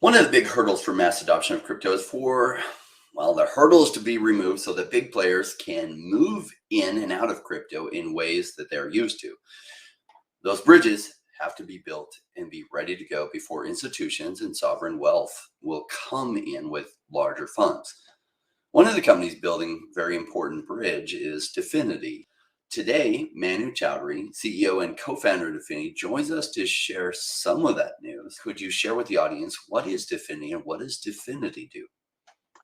One of the big hurdles for mass adoption of crypto is the hurdle is to be removed so that big players can move in and out of crypto in ways that they're used to. Those bridges have to be built and be ready to go before institutions and sovereign wealth will come in with larger funds. One of the companies building a very important bridge is Definity. Today, Manu Choudhary, CEO and co-founder of Definity, joins us to share some of that news. Could you share with the audience what is Definity and what does Definity do?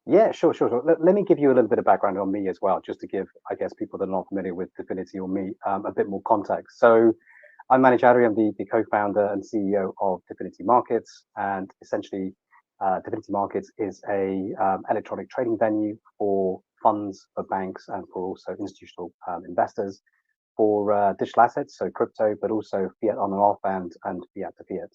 Yeah, sure. Let me give you a little bit of background on me as well, just to give, I guess, people that are not familiar with Definity or me a bit more context. So I'm Manu Choudhary. I'm the co-founder and CEO of Definity Markets, and essentially, Definity Markets is a electronic trading venue for funds, for banks, and for also institutional investors for digital assets, so crypto, but also fiat on and off and fiat to fiat.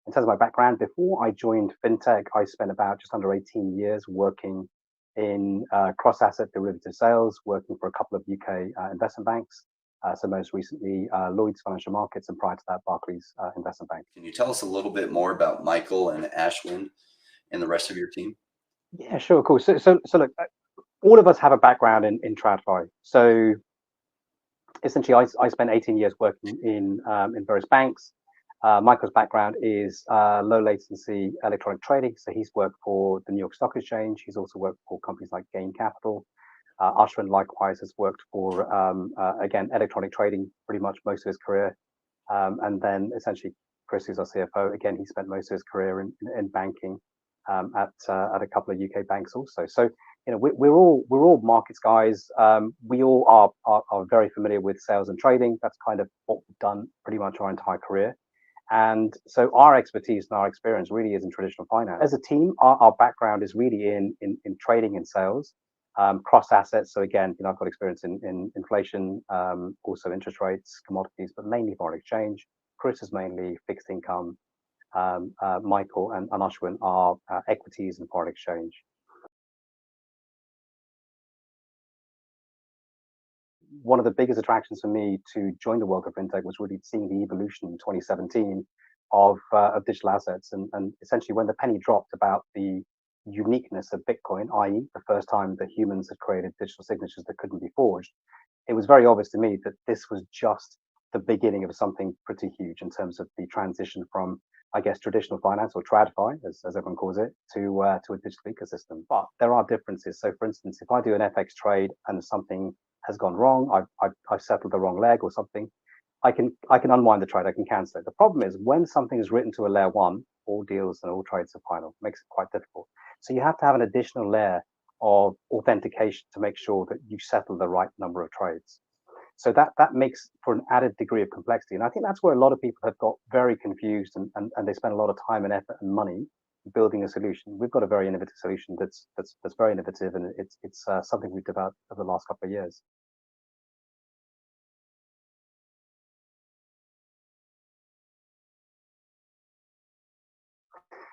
In terms of my background, before I joined fintech, I spent about just under 18 years working in cross-asset derivative sales, working for a couple of UK investment banks. So most recently, Lloyds Financial Markets, and prior to that, Barclays Investment Bank. Can you tell us a little bit more about Michael and Ashwin and the rest of your team? Yeah, sure, cool. So look, all of us have a background in TradFi. So essentially, I spent 18 years working in various banks. Michael's background is low latency electronic trading. So he's worked for the New York Stock Exchange. He's also worked for companies like Gain Capital. Ashwin likewise has worked for, again, electronic trading pretty much most of his career. And then essentially Chris, who's our CFO, again, he spent most of his career in banking at a couple of UK banks also. So, we're all markets guys. We all are very familiar with sales and trading. That's kind of what we've done pretty much our entire career. And so our expertise and our experience really is in traditional finance. As a team, our background is really in trading and sales, cross assets. So again, I've got experience in inflation, also interest rates, commodities, but mainly foreign exchange. Chris is mainly fixed income. Michael and Ashwin are equities and foreign exchange. One of the biggest attractions for me to join the world of fintech was really seeing the evolution in 2017 of digital assets, and essentially when the penny dropped about the uniqueness of Bitcoin, i.e., the first time that humans had created digital signatures that couldn't be forged. It was very obvious to me that this was just the beginning of something pretty huge in terms of the transition from, I guess, traditional finance, or TradFi, as everyone calls it, to a digital ecosystem. But there are differences. So, for instance, if I do an FX trade and something has gone wrong, I've settled the wrong leg or something, I can unwind the trade, I can cancel it. The problem is when something is written to a layer one, all deals and all trades are final. It makes it quite difficult. So you have to have an additional layer of authentication to make sure that you settle the right number of trades. So that makes for an added degree of complexity. And I think that's where a lot of people have got very confused, and they spend a lot of time and effort and money building a solution. We've got a very innovative solution that's very innovative, and it's something we've developed over the last couple of years.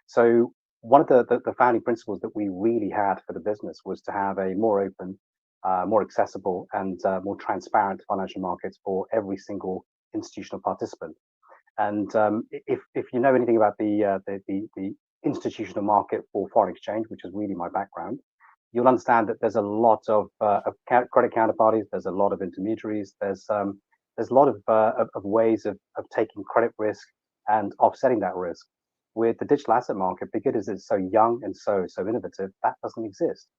So one of the founding principles that we really had for the business was to have a more open, more accessible, and more transparent financial markets for every single institutional participant. And if you know anything about the institutional market for foreign exchange, which is really my background, you'll understand that there's a lot of credit counterparties. There's a lot of intermediaries. There's a lot of ways of taking credit risk and offsetting that risk. With the digital asset market, because it's so young and so innovative, that doesn't exist.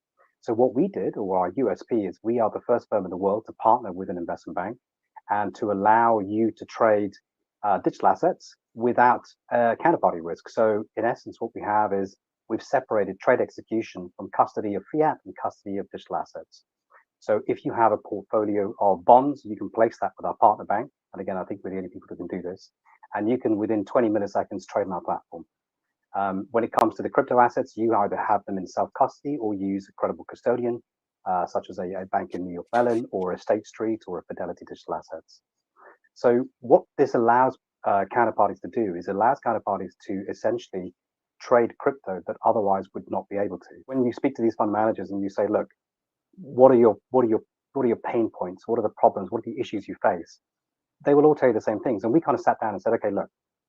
So what we did, or our USP, is we are the first firm in the world to partner with an investment bank and to allow you to trade digital assets without counterparty risk. So in essence, what we have is we've separated trade execution from custody of fiat and custody of digital assets. So if you have a portfolio of bonds, you can place that with our partner bank. And again, I think we're the only people who can do this. And you can, within 20 milliseconds, trade on our platform. When it comes to the crypto assets, you either have them in self-custody or use a credible custodian, such as a Bank in New York Mellon, or a State Street, or a Fidelity Digital Assets. So what this allows counterparties to do is allows counterparties to essentially trade crypto that otherwise would not be able to. When you speak to these fund managers and you say, look, what are your pain points? What are the problems? What are the issues you face? They will all tell you the same things. And we kind of sat down and said, okay, look,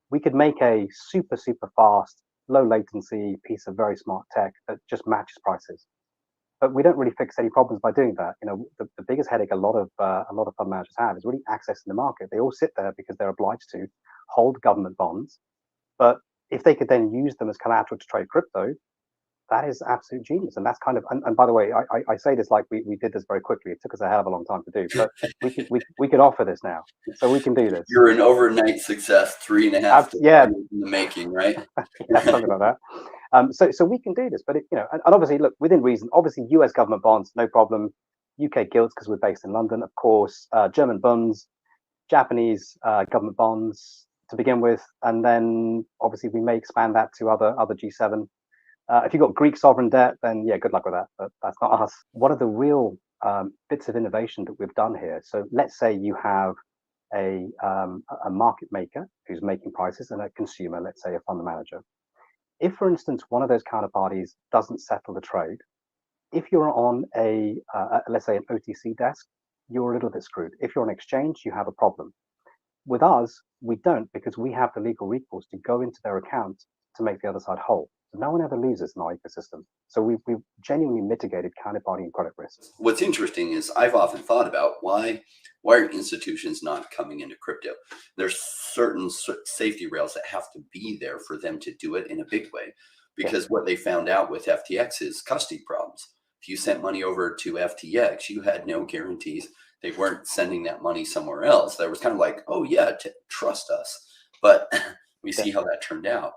We could make a super, super fast, low latency piece of very smart tech that just matches prices. But we don't really fix any problems by doing that. The biggest headache a lot of fund managers have is really accessing the market. They all sit there because they're obliged to hold government bonds. But if they could then use them as collateral to trade crypto, that is absolute genius. And that's kind of, and by the way, I say this like we did this very quickly. It took us a hell of a long time to do, but we could offer this now. So we can do this. You're an overnight success, 3.5 to Yeah, 5 years in the making, right? yeah, something like that. So we can do this, but and obviously, look, within reason. Obviously, U.S. government bonds, no problem. UK gilts because we're based in London, of course. German bonds, Japanese government bonds to begin with, and then obviously we may expand that to other G7. If you've got Greek sovereign debt, then yeah, good luck with that. But that's not us. What are the real bits of innovation that we've done here? So let's say you have a market maker who's making prices and a consumer, let's say a fund manager. If, for instance, one of those counterparties doesn't settle the trade, if you're on let's say an OTC desk, you're a little bit screwed. If you're on exchange, you have a problem. With us, we don't, because we have the legal recourse to go into their account to make the other side whole. So no one ever loses in our ecosystem. So we've genuinely mitigated counterparty and credit risk. What's interesting is I've often thought about why are institutions not coming into crypto? There's certain safety rails that have to be there for them to do it in a big way, because what they found out with FTX is custody problems. If you sent money over to FTX, you had no guarantees they weren't sending that money somewhere else. That was kind of like, oh yeah, trust us. But we see how that turned out.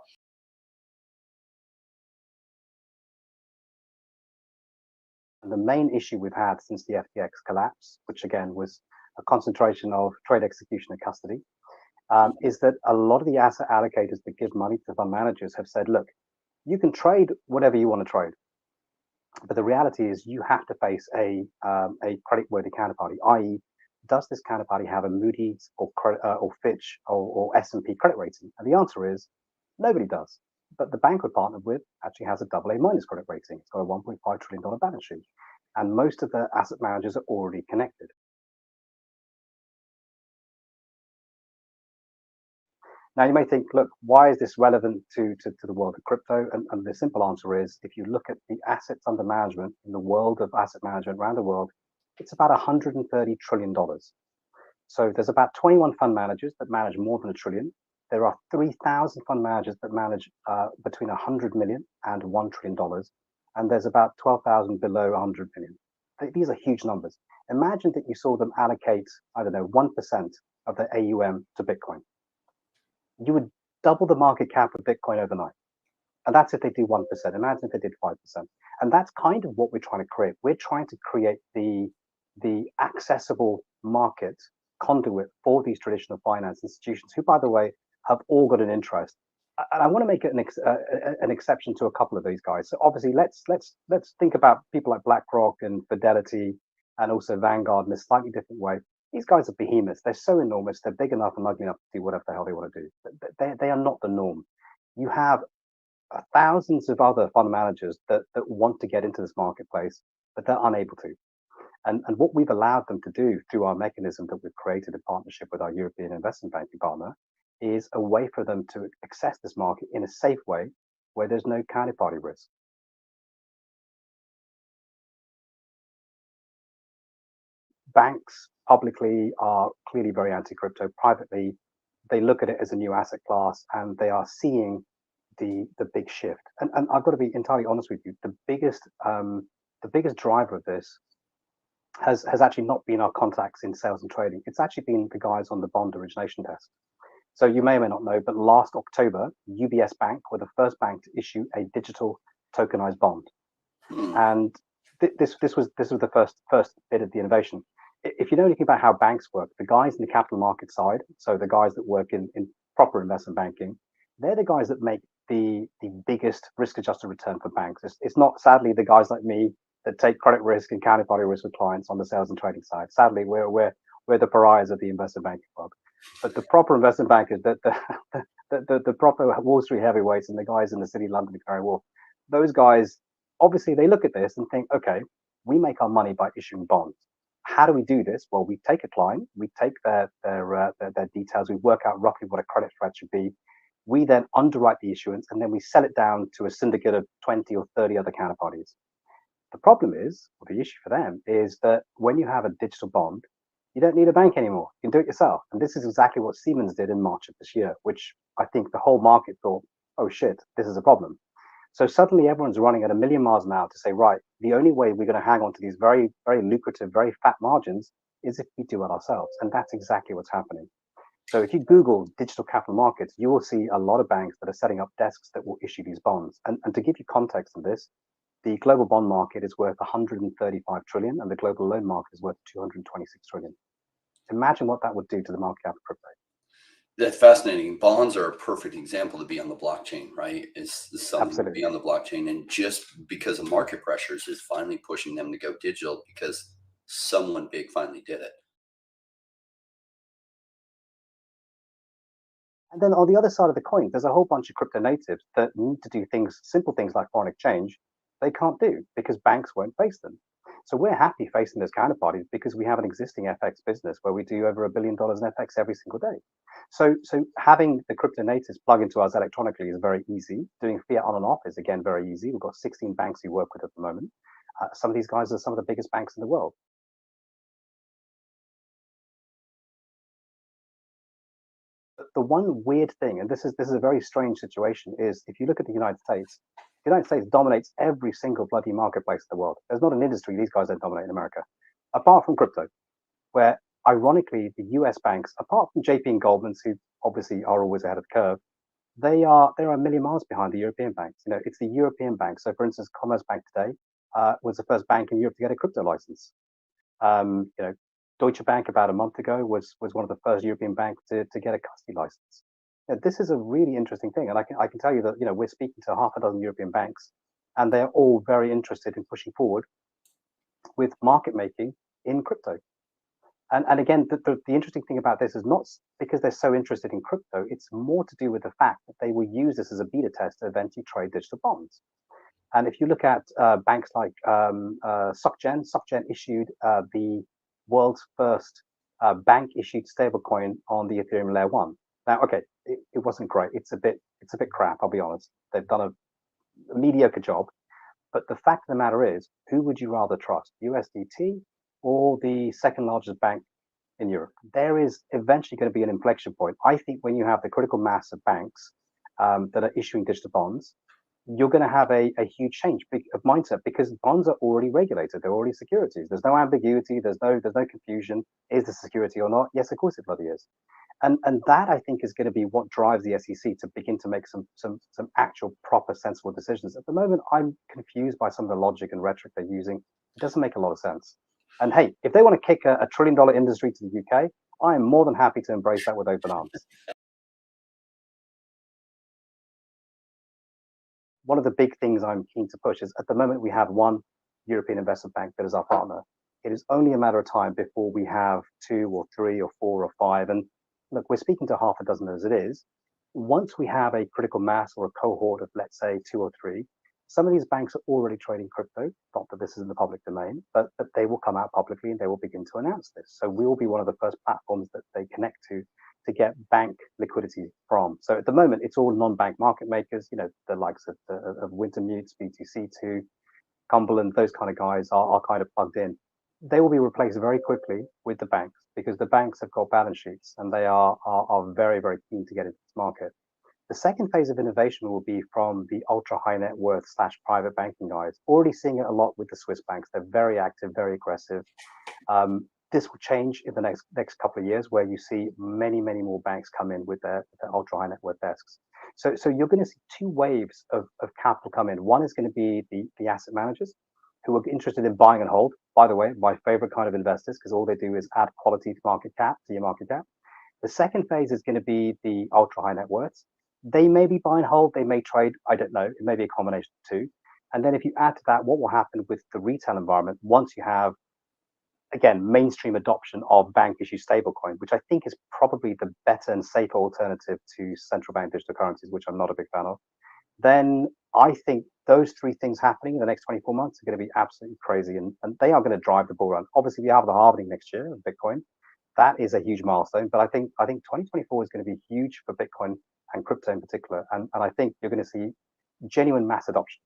And the main issue we've had since the FTX collapse, which again was a concentration of trade execution and custody, is that a lot of the asset allocators that give money to fund managers have said, look, you can trade whatever you want to trade. But the reality is you have to face a credit-worthy counterparty, i.e., does this counterparty have a Moody's or Fitch or S&P credit rating? And the answer is nobody does. But the bank we're partnered with actually has a AA minus credit rating. It's got a $1.5 trillion balance sheet. And most of the asset managers are already connected. Now, you may think, look, why is this relevant to the world of crypto? And the simple answer is, if you look at the assets under management in the world of asset management around the world, it's about $130 trillion. So there's about 21 fund managers that manage more than $1 trillion. There are 3,000 fund managers that manage between $100 million and $1 trillion. And there's about 12,000 below 100 million. These are huge numbers. Imagine that you saw them allocate, I don't know, 1% of their AUM to Bitcoin. You would double the market cap of Bitcoin overnight. And that's if they do 1%. Imagine if they did 5%. And that's kind of what we're trying to create. We're trying to create the accessible market conduit for these traditional finance institutions, who, by the way, have all got an interest. And I want to make it an exception to a couple of these guys. So obviously, let's think about people like BlackRock and Fidelity and also Vanguard in a slightly different way. These guys are behemoths. They're so enormous. They're big enough and ugly enough to do whatever the hell they want to do. They are not the norm. You have thousands of other fund managers that want to get into this marketplace, but they're unable to. And what we've allowed them to do through our mechanism that we've created in partnership with our European investment banking partner is a way for them to access this market in a safe way where there's no counterparty risk. Banks publicly are clearly very anti-crypto. Privately, they look at it as a new asset class and they are seeing the big shift. And I've got to be entirely honest with you, the biggest driver of this has actually not been our contacts in sales and trading. It's actually been the guys on the bond origination desk. So you may or may not know, but last October, UBS Bank were the first bank to issue a digital tokenized bond. And this was the first bit of the innovation. If you know anything about how banks work, the guys in the capital market side, so the guys that work in proper investment banking, they're the guys that make the biggest risk-adjusted return for banks. It's not, sadly, the guys like me that take credit risk and counterparty risk with clients on the sales and trading side. Sadly, we're the pariahs of the investment banking world. But the proper investment bankers, the proper Wall Street heavyweights and the guys in the city of London and Canary Wharf, those guys, obviously, they look at this and think, okay, we make our money by issuing bonds. How do we do this? Well, we take a client, we take their details, we work out roughly what a credit threat should be, We then underwrite the issuance and then we sell it down to a syndicate of 20 or 30 other counterparties. The problem is, or the issue for them, is that when you have a digital bond, you don't need a bank anymore. You can do it yourself. And this is exactly what Siemens did in March of this year, which I think the whole market thought, oh shit, this is a problem. So suddenly everyone's running at a million miles an hour to say, right, the only way we're going to hang on to these very, very lucrative, very fat margins is if we do it ourselves. And that's exactly what's happening. So if you Google digital capital markets, you will see a lot of banks that are setting up desks that will issue these bonds. And to give you context on this, the global bond market is worth 135 trillion and the global loan market is worth 226 trillion. Imagine what that would do to the market cap of crypto. That's fascinating. Bonds are a perfect example to be on the blockchain, right? It's something Absolutely. to be on the blockchain. And just because of market pressures is finally pushing them to go digital because someone big finally did it. And then on the other side of the coin, there's a whole bunch of crypto natives that need to do things, simple things like foreign exchange, they can't do because banks won't face them. So we're happy facing those counterparties because we have an existing FX business where we do over $1 billion in FX every single day. So having the crypto natives plug into us electronically is very easy. Doing fiat on and off is again very easy. We've got 16 banks we work with at the moment. Some of these guys are some of the biggest banks in the world. The one weird thing, and this is a very strange situation, is if you look at the United States dominates every single bloody marketplace in the world. There's not an industry these guys don't dominate in America, apart from crypto, where ironically the US banks, apart from JP and Goldman's, who obviously are always ahead of the curve, they are a million miles behind the European banks. You know, it's the European banks. So, for instance, Commerzbank today was the first bank in Europe to get a crypto license. You know, Deutsche Bank about a month ago was one of the first European banks to get a custody license. This is a really interesting thing, and I can tell you that we're speaking to half a dozen European banks, and they're all very interested in pushing forward with market making in crypto. And again, the interesting thing about this is not because they're so interested in crypto; it's more to do with the fact that they will use this as a beta test to eventually trade digital bonds. And if you look at banks like SocGen issued the world's first bank-issued stablecoin on the Ethereum layer one. Now, okay, it wasn't great. It's a bit crap. I'll be honest. They've done a mediocre job. But the fact of the matter is, who would you rather trust, USDT or the second largest bank in Europe? There is eventually going to be an inflection point. I think when you have the critical mass of banks that are issuing digital bonds, you're going to have a huge change of mindset because bonds are already regulated. They're already securities. There's no ambiguity. There's no confusion. Is this security or not? Yes, of course it bloody is. And that I think is going to be what drives the SEC to begin to make some actual proper sensible decisions. At the moment, I'm confused by some of the logic and rhetoric they're using. It doesn't make a lot of sense. And hey, if they want to kick a $1 trillion industry to the UK, I am more than happy to embrace that with open arms. One of the big things I'm keen to push is at the moment we have one European investment bank that is our partner. It is only a matter of time before we have 2 or 3 or 4 or 5. And look, we're speaking to half a dozen as it is. Once we have a critical mass or a cohort of, let's say, 2 or 3, some of these banks are already trading crypto. Not that this is in the public domain, but they will come out publicly and they will begin to announce this. So we will be one of the first platforms that they connect to get bank liquidity from. So at the moment, it's all non-bank market makers, the likes of Wintermute, BTC2, Cumberland, those kind of guys are kind of plugged in. They will be replaced very quickly with the banks because the banks have got balance sheets and they are very, very keen to get into this market. The second phase of innovation will be from the ultra high net worth / private banking guys. Already seeing it a lot with the Swiss banks. They're very active, very aggressive. This will change in the next couple of years, where you see many more banks come in with their ultra high net worth desks. So you're going to see 2 waves of capital come in. One is going to be the asset managers who are interested in buying and hold. By the way, my favorite kind of investors, because all they do is add quality to your market cap. The second phase is going to be the ultra high net worths. They may be buy and hold, they may trade, I don't know. It may be a combination of 2. And then if you add to that, what will happen with the retail environment once you have, again, mainstream adoption of bank issue stablecoin, which I think is probably the better and safer alternative to central bank digital currencies, which I'm not a big fan of, then I think those 3 things happening in the next 24 months are going to be absolutely crazy. And they are going to drive the bull run. Obviously, we have the halving next year of Bitcoin. that is a huge milestone. But I think 2024 is going to be huge for Bitcoin and crypto in particular. And I think you're going to see genuine mass adoption.